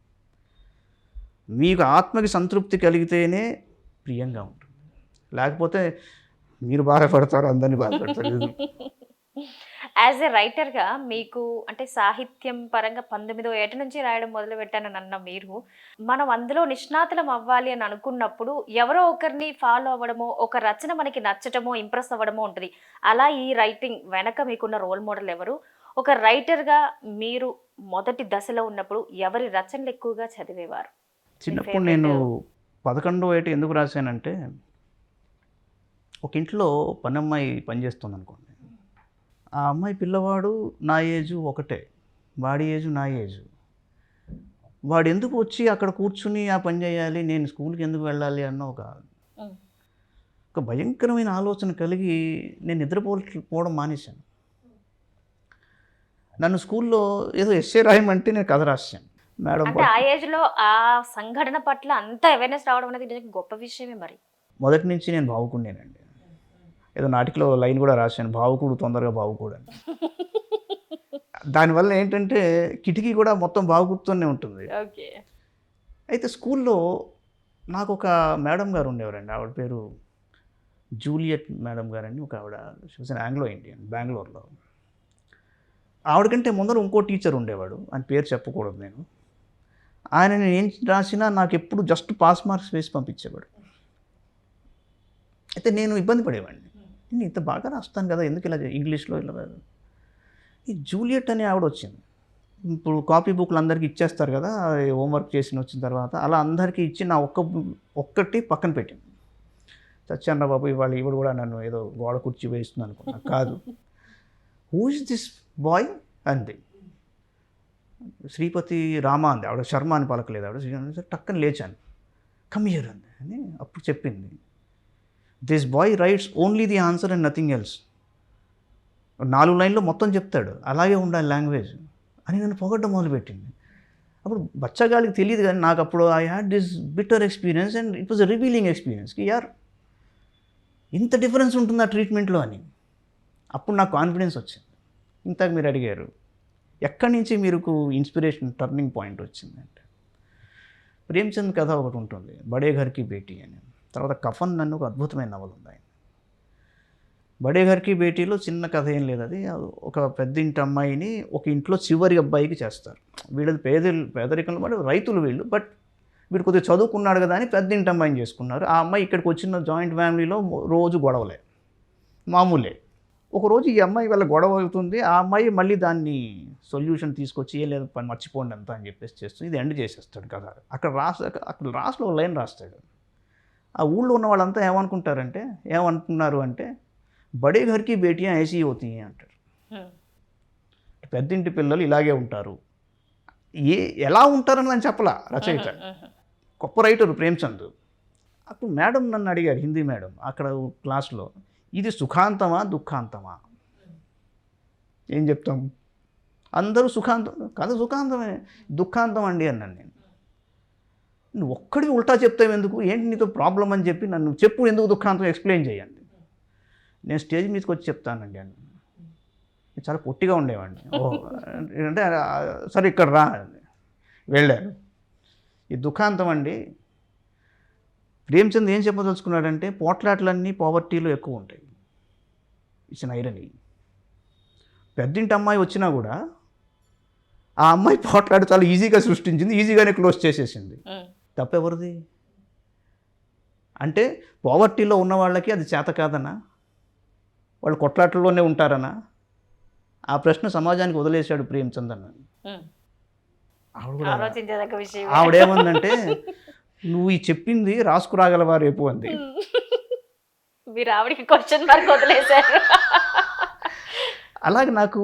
మీకు ఆత్మకి సంతృప్తి కలిగితేనే ప్రియంగా ఉంటుంది, లేకపోతే మీరు బాధపడతారు, అందరినీ బాధపడతారు. యాజ్ ఎ రైటర్గా మీకు అంటే సాహిత్యం పరంగా 19వ ఏట నుంచి రాయడం మొదలు పెట్టానని అన్న మీరు, మనం అందులో నిష్ణాతులం అవ్వాలి అని అనుకున్నప్పుడు ఎవరో ఒకరిని ఫాలో అవ్వడమో, ఒక రచన మనకి నచ్చటమో, ఇంప్రెస్ అవ్వడమో ఉంటుంది. అలా ఈ రైటింగ్ వెనక మీకున్న రోల్ మోడల్ ఎవరు? ఒక రైటర్గా మీరు మొదటి దశలో ఉన్నప్పుడు ఎవరి రచనలు ఎక్కువగా చదివేవారు? చిన్నప్పుడు నేను 11వ ఏట ఎందుకు రాశానంటే, ఒక ఇంట్లో పనమ్మాయి పనిచేస్తుంది అనుకోండి, ఆ అమ్మాయి పిల్లవాడు నా ఏజు ఒకటే, వాడి ఏజు నా ఏజు. వాడు ఎందుకు వచ్చి అక్కడ కూర్చుని ఆ పని చేయాలి, నేను స్కూల్కి ఎందుకు వెళ్ళాలి అన్న ఒక భయంకరమైన ఆలోచన కలిగి నేను నిద్రపోవడం మానేశాను. నన్ను స్కూల్లో ఏదో ఎస్సే రాయమంటే నేను కథ రాశాను. మేడం అంటే ఆ ఏజ్లో ఆ సంఘటన పట్ల అంత అవేర్నెస్ రావడం అనేది గొప్ప విషయమే. మరి మొదటి నుంచి నేను భావుకునేనండి. ఏదో నాటికలో లైన్ కూడా రాశాను, భావుకుడు తొందరగా భావుకుడు అని. దానివల్ల ఏంటంటే కిటికీ కూడా మొత్తం భావుకుడుతూనే ఉంటుంది. అయితే స్కూల్లో నాకు ఒక మేడం గారు ఉండేవారండి, ఆవిడ పేరు జూలియట్ మేడం గారని, ఒక ఆవిడ ఆంగ్లో ఇండియన్, బెంగళూరులో. ఆవిడకంటే ముందర ఇంకో టీచర్ ఉండేవాడు, ఆయన పేరు చెప్పకూడదు నేను. ఆయన నేను ఏం రాసినా నాకు ఎప్పుడు జస్ట్ పాస్ మార్క్స్ వేసి పంపించేవాడు. అయితే నేను ఇబ్బంది పడేవాడిని, నేను ఇంత బాగా రాస్తాను కదా, ఎందుకు ఇలా ఇంగ్లీష్లో ఇలా. ఈ జూలియట్ అనే ఆవిడ వచ్చింది. ఇప్పుడు కాపీ బుక్లు అందరికీ ఇచ్చేస్తారు కదా, హోంవర్క్ చేసి వచ్చిన తర్వాత, అలా అందరికీ ఇచ్చి నా ఒక్కటి పక్కన పెట్టింది. చచ్చాను బాబు, ఈవిడ కూడా నన్ను ఏదో గోడ కుర్చీ వేస్తుంది అనుకున్నా. కాదు, హూ ఇస్ దిస్ బాయ్ అంది. శ్రీపతి రామ అంది. ఆవిడ శర్మ అని పలకలేదు ఆవిడ. టక్కని లేచాను, కమ్ హియర్ అంది అని అప్పుడు చెప్పింది. This boy rights only the answer and nothing else. 4 లైన్లో మొత్తం చెప్తాడు, అలాగే ఉండాలి లాంగ్వేజ్ అని నన్ను పొగడ్డం మొదలుపెట్టింది. అప్పుడు బచ్చగాళ్ళకి తెలియదు కానీ నాకు అప్పుడు I had this bitter experience and it was a revealing experience యార్ ఇంత డిఫరెన్స్ ఉంటుంది ఆ ట్రీట్మెంట్లో అని. అప్పుడు నాకు కాన్ఫిడెన్స్ వచ్చింది. ఇంతకు మీరు అడిగారు ఎక్కడి నుంచి మీకు ఇన్స్పిరేషన్ టర్నింగ్ పాయింట్ వచ్చిందంటే ప్రేమ్చంద్ కథ ఒకటి ఉంటుంది, బడే ఘర్కి బేటీ అని. తర్వాత కఫన్ నన్ను ఒక అద్భుతమైన నవల ఉంది ఆయన. బడే ఘర్కి బేటీలో చిన్న కథ ఏం లేదు, అది ఒక పెద్దింటి అమ్మాయిని ఒక ఇంట్లో చివరి అబ్బాయికి చేస్తారు. వీళ్ళది పేదరికంలో బట్ రైతులు వీళ్ళు, బట్ వీడు కొద్దిగా చదువుకున్నాడు కదా అని పెద్దింటి అమ్మాయిని చేసుకున్నారు. ఆ అమ్మాయి ఇక్కడికి వచ్చిన జాయింట్ ఫ్యామిలీలో రోజు గొడవలే మామూలే. ఒకరోజు ఈ అమ్మాయి వల్ల గొడవ అవుతుంది, ఆ అమ్మాయి మళ్ళీ దాన్ని సొల్యూషన్ తీసుకొచ్చి ఏ లేదు పని మర్చిపోండి అంతా అని చెప్పేసి చేస్తుంది. ఇది ఎండ్ చేసేస్తాడు కదా. అక్కడ లాస్ట్లో ఒక లైన్ రాస్తాడు. ఆ ఊళ్ళో ఉన్న వాళ్ళంతా ఏమనుకున్నారు అంటే బడే ఘర్కి బేటియా ఐసీ అవుతాయి అంటారు. పెద్దింటి పిల్లలు ఇలాగే ఉంటారు. ఎలా ఉంటారని నేను చెప్పలా రచయిత, గొప్ప రైటర్ ప్రేమ్చంద్. అప్పుడు మేడం నన్ను అడిగారు, హిందీ మేడం అక్కడ క్లాస్లో, ఇది సుఖాంతమా దుఃఖాంతమా? ఏం చెప్తాం, అందరూ సుఖాంతం కాదు, సుఖాంతమే, దుఃఖాంతం అండి అన్నాను నేను. నువ్వు ఒక్కడికి ఉల్టా చెప్తావు ఎందుకు, ఏంటి నీతో ప్రాబ్లం అని చెప్పి నన్ను చెప్పు, ఎందుకు దుఃఖాంతం ఎక్స్ప్లెయిన్ చేయండి. నేను స్టేజ్ మీదకి వచ్చి చెప్తానండి అని. చాలా పొట్టిగా ఉండేవాడిని. అంటే సరే ఇక్కడ రా వెళ్ళాను. ఈ దుఃఖాంతం అండి, ప్రేమ్చంద్ ఏం చెప్పదలుచుకున్నాడంటే పోట్లాట్లన్నీ పావర్టీలో ఎక్కువ ఉంటాయి. It's an irony. పెద్దింటి అమ్మాయి వచ్చినా కూడా ఆ అమ్మాయి పోట్లాట చాలా ఈజీగా సృష్టించింది, ఈజీగానే క్లోజ్ చేసేసింది. తప్పెవరిది అంటే పావర్టీలో ఉన్న వాళ్ళకి అది చేత కాదనా, వాళ్ళు కొట్లాటల్లోనే ఉంటారనా? ఆ ప్రశ్న సమాజానికి వదిలేశాడు ప్రేమ్చంద్ అన్న. ఆవిడేమందంటే నువ్వు ఈ చెప్పింది రాసుకురాగలవా రేపు అంది. మీరు ఆవిడకి క్వశ్చన్ మార్క్ వదిలేశారు. అలాగే నాకు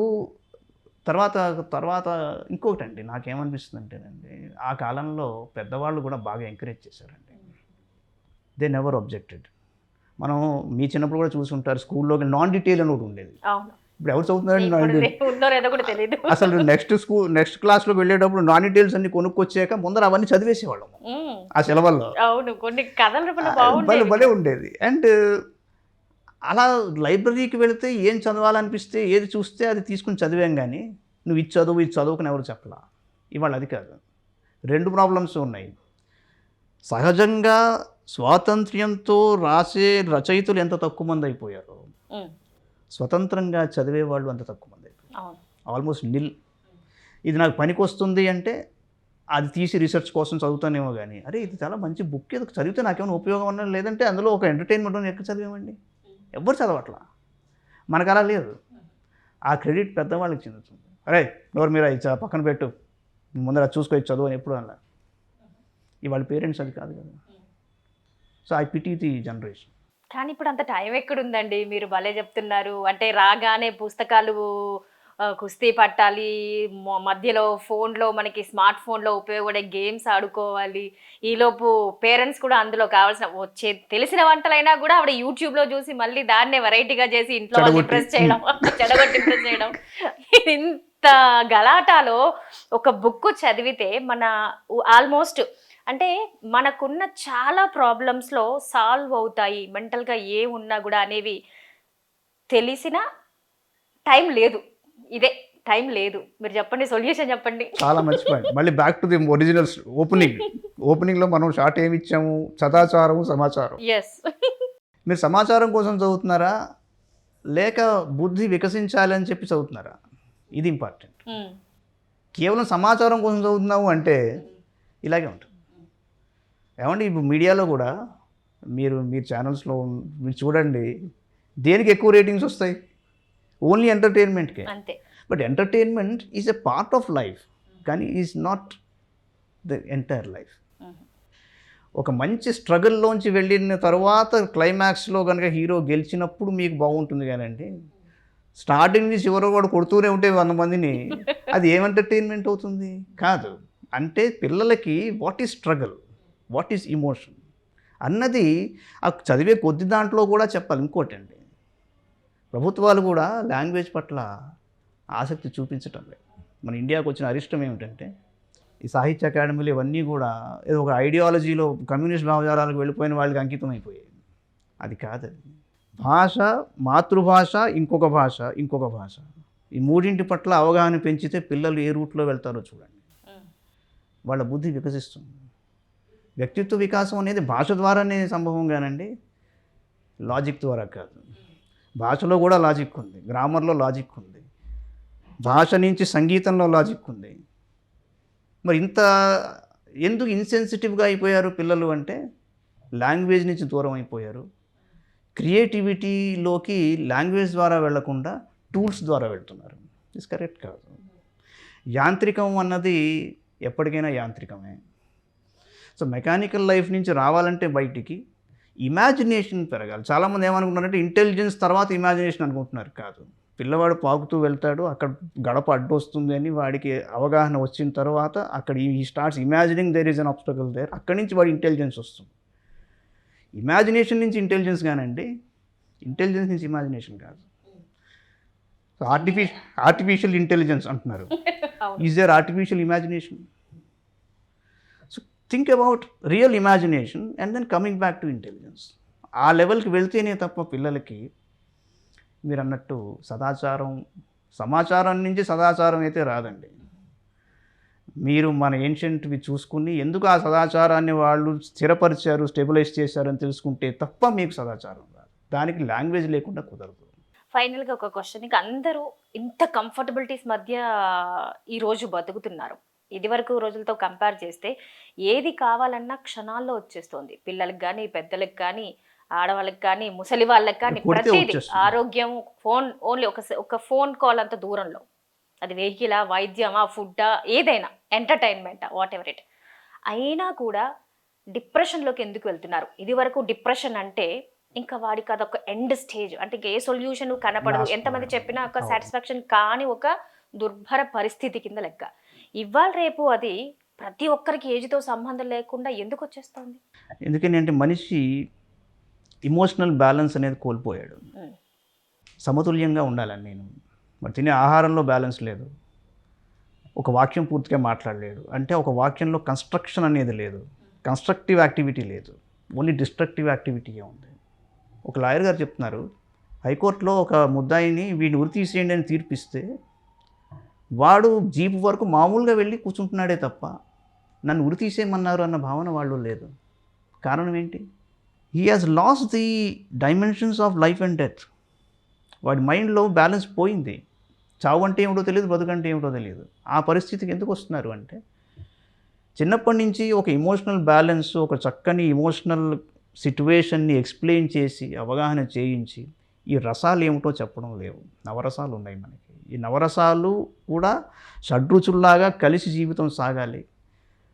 తర్వాత ఇంకొకటి అండి, నాకేమనిపిస్తుంది అంటేనండి, ఆ కాలంలో పెద్దవాళ్ళు కూడా బాగా ఎంకరేజ్ చేశారండి. They never objected. మనం మీ చిన్నప్పుడు కూడా చూసుంటారు, స్కూల్లో నాన్ డీటెయిల్ అని ఒకటి ఉండేది. ఇప్పుడు ఎవరు చదువుతున్నారండి, అసలు నెక్స్ట్ క్లాస్లోకి వెళ్ళేటప్పుడు నాన్ డీటెయిల్స్ అన్ని కొనుక్కొచ్చాక ముందర అవన్నీ చదివేసేవాళ్ళము ఆ సెలవుల్లో. భలే ఉండేది. అండ్ అలా లైబ్రరీకి వెళితే ఏం చదవాలనిపిస్తే ఏది చూస్తే అది తీసుకుని చదివాం, కానీ నువ్వు ఇది చదువుకుని ఎవరు చెప్పలా. ఇవాళ అది కాదు. రెండు ప్రాబ్లమ్స్ ఉన్నాయి. సహజంగా స్వాతంత్ర్యంతో రాసే రచయితలు ఎంత తక్కువ మంది అయిపోయారు, స్వతంత్రంగా చదివేవాళ్ళు అంత తక్కువ మంది అయిపోయారు. ఆల్మోస్ట్ నిల్. ఇది నాకు పనికి వస్తుంది అంటే అది తీసి రీసెర్చ్ కోసం చదువుతానేమో, కానీ అరే ఇది చాలా మంచి బుక్, ఏదో చదివితే నాకేమైనా ఉపయోగం అన్నా, లేదంటే అందులో ఒక ఎంటర్టైన్మెంట్ అని ఎక్కడ చదివామండి, ఎవ్వరు చదవట్లా. మనకు అలా లేదు. ఆ క్రెడిట్ పెద్దవాళ్ళకి చెందుతుంది. అరే నోరు మీరు ఇది పక్కన పెట్టు, ముందర చూసుకొని చదువు అని ఎప్పుడు అన్నారు. ఇవాళ పేరెంట్స్ అది కాదు కదా. So I pity the generation. కానీ ఇప్పుడు అంత టైం ఎక్కడుందండి, మీరు భలే చెప్తున్నారు. అంటే రాగానే పుస్తకాలు కుస్తీ పట్టాలి, మధ్యలో ఫోన్లో మనకి స్మార్ట్ ఫోన్లో ఉపయోగపడే గేమ్స్ ఆడుకోవాలి. ఈలోపు పేరెంట్స్ కూడా అందులో కావాల్సిన తెలిసిన వంటలైనా కూడా ఆవిడ యూట్యూబ్లో చూసి మళ్ళీ దాన్నే వెరైటీగా చేసి ఇంట్లో ఇంప్రెస్ చేయడం, చెడగొట్టి ఇంప్రెస్ చేయడం. ఇంత గలాటాలో ఒక బుక్ చదివితే మన ఆల్మోస్ట్ అంటే మనకున్న చాలా ప్రాబ్లమ్స్లో సాల్వ్ అవుతాయి, మెంటల్గా ఏమున్నా కూడా అనేవి తెలిసిన టైం లేదు. ఇదే టైం లేదు. మీరు చెప్పండి, సొల్యూషన్ చెప్పండి. చాలా మంచి పాయింట్. మళ్ళీ బ్యాక్ టు ది ఒరిజినల్ ఓపెనింగ్లో మనం షార్ట్ ఏమి ఇచ్చాము, సదాచారం సమాచారం. ఎస్. మీరు సమాచారం కోసం చదువుతున్నారా లేక బుద్ధి వికసించాలి అని చెప్పి చదువుతున్నారా, ఇది ఇంపార్టెంట్. కేవలం సమాచారం కోసం చదువుతున్నావు అంటే ఇలాగే ఉంటుంది. ఏమండి ఇప్పుడు మీడియాలో కూడా మీరు ఛానల్స్లో మీరు చూడండి, దేనికి ఎక్కువ రేటింగ్స్ వస్తాయి, ఓన్లీ ఎంటర్టైన్మెంట్కే. అంతే. But entertainment is a part of life, కానీ is not the entire life. ఒక మంచి స్ట్రగుల్లోంచి వెళ్ళిన తర్వాత క్లైమాక్స్లో కనుక హీరో గెలిచినప్పుడు మీకు బాగుంటుంది, కానండి స్టార్టింగ్ నుంచి చివరి వాడు కొడుతూనే ఉంటే 100 మందిని, అది ఏం ఎంటర్టైన్మెంట్ అవుతుంది? కాదు. అంటే పిల్లలకి what is struggle, what is emotion అన్నది ఆ చదివే కొద్ది దాంట్లో కూడా చెప్పాలి. ఇంకోటి అండి, ప్రభుత్వాలు కూడా లాంగ్వేజ్ పట్ల ఆసక్తి చూపించటం లేదు. మన ఇండియాకు వచ్చిన అరిష్టం ఏమిటంటే ఈ సాహిత్య అకాడమీలు ఇవన్నీ కూడా ఏదో ఒక ఐడియాలజీలో కమ్యూనిస్ట్ భావజాలాలకు వెళ్ళిపోయిన వాళ్ళకి అంకితం అయిపోయాయి. అది కాదు. భాష, మాతృభాష, ఇంకొక భాష, ఇంకొక భాష, ఈ మూడింటి పట్ల అవగాహన పెంచితే పిల్లలు ఏ రూట్లో వెళ్తారో చూడండి. వాళ్ళ బుద్ధి వికసిస్తుంది. వ్యక్తిత్వ వికాసం అనేది భాష ద్వారానే సంభవం కానండి, లాజిక్ ద్వారా కాదు. భాషలో కూడా లాజిక్ ఉంది, గ్రామర్లో లాజిక్ ఉంది, భాష నుంచి సంగీతంలో లాజిక్ ఉంది. మరి ఇంత ఎందుకు ఇన్సెన్సిటివ్గా అయిపోయారు పిల్లలు అంటే లాంగ్వేజ్ నుంచి దూరం అయిపోయారు. క్రియేటివిటీలోకి లాంగ్వేజ్ ద్వారా వెళ్లకుండా టూల్స్ ద్వారా వెళ్తున్నారు. ఇట్స్ కరెక్ట్ కాదు. యాంత్రికం అన్నది ఎప్పటికైనా యాంత్రికమే. సో మెకానికల్ లైఫ్ నుంచి రావాలంటే బయటికి ఇమాజినేషన్ పెరగాలి. చాలామంది ఏమనుకుంటున్నారంటే ఇంటెలిజెన్స్ తర్వాత ఇమాజినేషన్ అనుకుంటున్నారు. కాదు, పిల్లవాడు పాకుతూ వెళ్తాడు, అక్కడ గడప అడ్డు వస్తుంది అని వాడికి అవగాహన వచ్చిన తర్వాత అక్కడ ఈ starts imagining there is an obstacle there, అక్కడి నుంచి వాడి ఇంటెలిజెన్స్ వస్తుంది. ఇమాజినేషన్ నుంచి ఇంటెలిజెన్స్ కానండి, ఇంటెలిజెన్స్ నుంచి ఇమాజినేషన్ కాదు. సో ఆర్టిఫిషియల్ ఇంటెలిజెన్స్ అంటున్నారు. Is there artificial imagination? So think about real imagination and then coming back to intelligence. ఆ లెవెల్కి వెళ్తేనే తప్ప పిల్లలకి మీరు అన్నట్టు సమాచారం నుంచి సదాచారం అయితే రాదండి. మీరు మన ఏన్షియంట్వి చూసుకుని ఎందుకు ఆ సదాచారాన్ని వాళ్ళు స్థిరపరిచారు, స్టెబిలైజ్ చేశారని తెలుసుకుంటే తప్ప మీకు సదాచారం రాదు. దానికి లాంగ్వేజ్ లేకుండా కుదరదు. ఫైనల్గా ఒక క్వశ్చన్, ఇంకా అందరూ ఇంత కంఫర్టబిలిటీస్ మధ్య ఈరోజు బతుకుతున్నారు. ఇదివరకు రోజులతో కంపేర్ చేస్తే ఏది కావాలన్నా క్షణాల్లో వచ్చేస్తుంది. పిల్లలకు కానీ, పెద్దలకు కానీ, ఆడవాళ్ళకి కానీ, ముసలి వాళ్ళకి కానీ, ప్రతిదీ. ఆరోగ్యం ఫోన్, ఓన్లీ ఒక ఫోన్ కాల్ అంత దూరంలో. అది వెహికలా, వైద్యమా, ఫుడ్డా, ఏదైనా ఎంటర్టైన్మెంటా, వాట్ ఎవర్ ఇట్. అయినా కూడా డిప్రెషన్లోకి ఎందుకు వెళ్తున్నారు? ఇది వరకు డిప్రెషన్ అంటే ఇంకా వాడికి అదొక ఎండ్ స్టేజ్, అంటే ఏ సొల్యూషన్ కనపడదు, ఎంతమంది చెప్పినా ఒక సాటిస్ఫాక్షన్ కాని ఒక దుర్భర పరిస్థితి కింద లెక్క. ఇవాళ రేపు అది ప్రతి ఒక్కరికి ఏజ్తో సంబంధం లేకుండా ఎందుకు వచ్చేస్తుంది? ఎందుకంటే మనిషి ఇమోషనల్ బ్యాలెన్స్ అనేది కోల్పోయాడు. సమతుల్యంగా ఉండాలని నేను మరి తినే ఆహారంలో బ్యాలెన్స్ లేదు, ఒక వాక్యం పూర్తిగా మాట్లాడలేడు, అంటే ఒక వాక్యంలో కన్స్ట్రక్షన్ అనేది లేదు, కన్స్ట్రక్టివ్ యాక్టివిటీ లేదు, ఓన్లీ డిస్ట్రక్టివ్ యాక్టివిటీయే ఉంది. ఒక లాయర్ గారు చెప్తున్నారు, హైకోర్టులో ఒక ముద్దాయిని వీడిని ఉరి తీసేయండి అని తీర్పిస్తే వాడు జీపు వరకు మామూలుగా వెళ్ళి కూర్చుంటున్నాడే తప్ప నన్ను ఉరి తీసేయమన్నారు అన్న భావన వాళ్ళు లేదు. కారణం ఏంటి? He has last the dimensions of life and death. వాడి మైండ్లో బ్యాలెన్స్ పోయింది. చావు అంటే ఏమిటో తెలియదు, బతుకంటే ఏమిటో తెలియదు. ఆ పరిస్థితికి ఎందుకు వస్తున్నారు అంటే చిన్నప్పటి నుంచి ఒక ఇమోషనల్ బ్యాలెన్స్, ఒక చక్కని ఇమోషనల్ సిట్యువేషన్ని ఎక్స్ప్లెయిన్ చేసి అవగాహన చేయించి ఈ రసాలు ఏమిటో చెప్పడం లేవు. నవరసాలు ఉన్నాయి మనకి. ఈ నవరసాలు కూడా షడ్రుచుల్లాగా కలిసి జీవితం సాగాలి.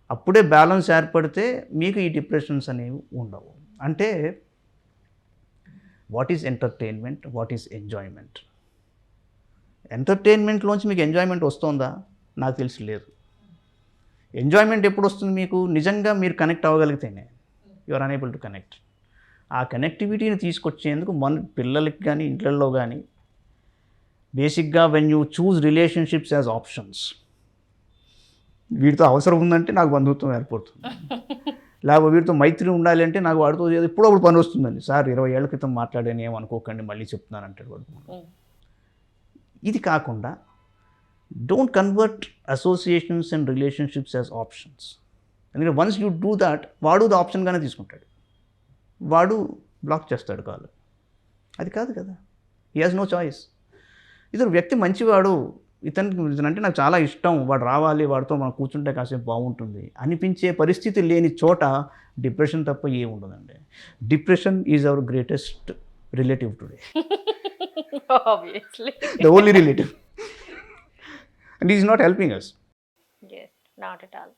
అప్పుడే బ్యాలెన్స్ ఏర్పడితే మీకు ఈ డిప్రెషన్స్ అనేవి ఉండవు. అంటే what is entertainment, what is enjoyment? ఎంటర్టైన్మెంట్లోంచి మీకు ఎంజాయ్మెంట్ వస్తుందా? నాకు తెలిసి లేదు. ఎంజాయ్మెంట్ ఎప్పుడు వస్తుంది మీకు? నిజంగా మీరు కనెక్ట్ అవ్వగలిగితేనే. You are unable to connect. ఆ కనెక్టివిటీని తీసుకొచ్చేందుకు మన పిల్లలకి కానీ ఇంట్లలో కానీ బేసిక్గా when you choose relationships as options, వీటితో అవసరం ఉందంటే నాకు బంధుత్వం ఏర్పడుతుంది, లేకపోతే వీటితో మైత్రి ఉండాలి అంటే నాకు వాడితో ఎప్పుడో ఒకటి పని వస్తుందండి. సార్ 20 ఏళ్ల క్రితం మాట్లాడాను, ఏమనుకోకండి మళ్ళీ చెప్తున్నాను అంటాడు వాడు. ఇది కాకుండా don't convert associations and relationships as options. ఎందుకంటే వన్స్ యూ డూ దాట్, వాడు ది ఆప్షన్గానే తీసుకుంటాడు, వాడు బ్లాక్ చేస్తాడు కాలు. అది కాదు కదా, హీ హాజ్ నో చాయిస్. ఇతను వ్యక్తి మంచివాడు, ఇతనికి నాకు చాలా ఇష్టం, వాడు రావాలి, వాడితో మనం కూర్చుంటే కాసేపు బాగుంటుంది అనిపించే పరిస్థితి లేని చోట డిప్రెషన్ తప్ప ఏమి ఉండదండి. Depression is our greatest relative today, the only relative, and is not helping us. Not at all.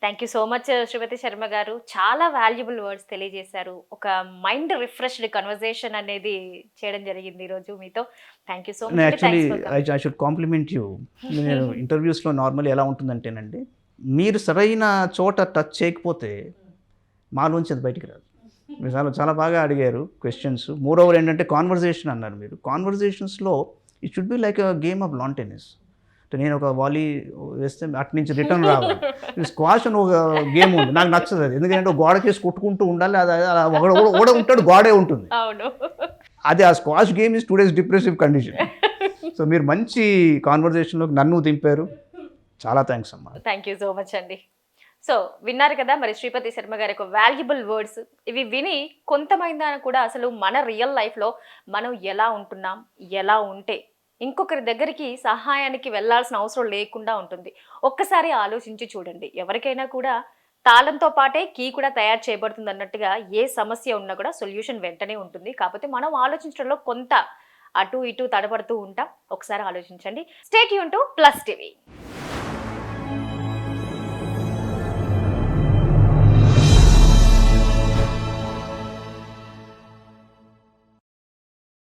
Thank you so much Srimati Sharma గారు. చాలా వాల్యుబుల్ వర్డ్స్ తెలియజేశారు. ఒక మైండ్ రిఫ్రెష్డ్ కన్వర్జేషన్ అనేది చేయడం జరిగింది ఈరోజు మీతో. Thank you so much. Actually I should complement you. నేను ఇంటర్వ్యూస్లో నార్మల్ ఎలా ఉంటుందంటేనండి, మీరు సరైన చోట టచ్ చేయకపోతే మాలోంచి అది బయటికి రాదు. మీరు చాలా బాగా అడిగారు క్వశ్చన్స్. మోర్ ఓవర్ ఏంటంటే కాన్వర్జేషన్ అన్నారు మీరు. కాన్వర్జేషన్స్లో it should be like a game of lawn tennis. నేను ఒక వాలీ వేస్తే అటు నుంచి రిటర్న్ రావాలి. స్క్వాష్ అని ఒక గేమ్ ఉంది, నాకు నచ్చదు అది. ఎందుకంటే గోడకేసి కొట్టుకుంటూ ఉండాలి, అది అలా ఒకడ ఉంటాడు, గోడే ఉంటుంది. అవును. అది ఆ squash game is today's depressive condition. So మీరు మంచి కాన్వర్జేషన్లోకి నన్ను దింపారు, చాలా థ్యాంక్స్ అమ్మా. థ్యాంక్ యూ సో మచ్ అండి. సో విన్నారు కదా మరి శ్రీపతి శర్మ గారి యొక్క వాల్యుబుల్ వర్డ్స్. ఇవి విని కొంతమంది కూడా అసలు మన రియల్ లైఫ్లో మనం ఎలా ఉంటున్నాం, ఎలా ఉంటే ఇంకొకరి దగ్గరికి సహాయానికి వెళ్ళాల్సిన అవసరం లేకుండా ఉంటుంది. ఒక్కసారి ఆలోచించి చూడండి. ఎవరికైనా కూడా తాళంతో పాటే కీ కూడా తయారు చేయబడుతుంది అన్నట్టుగా ఏ సమస్య ఉన్నా కూడా సొల్యూషన్ వెంటనే ఉంటుంది. కాకపోతే మనం ఆలోచించడంలో కొంత అటు ఇటు తడబడుతూ ఉంటాం. ఒకసారి ఆలోచించండి. Stay tune to plus TV.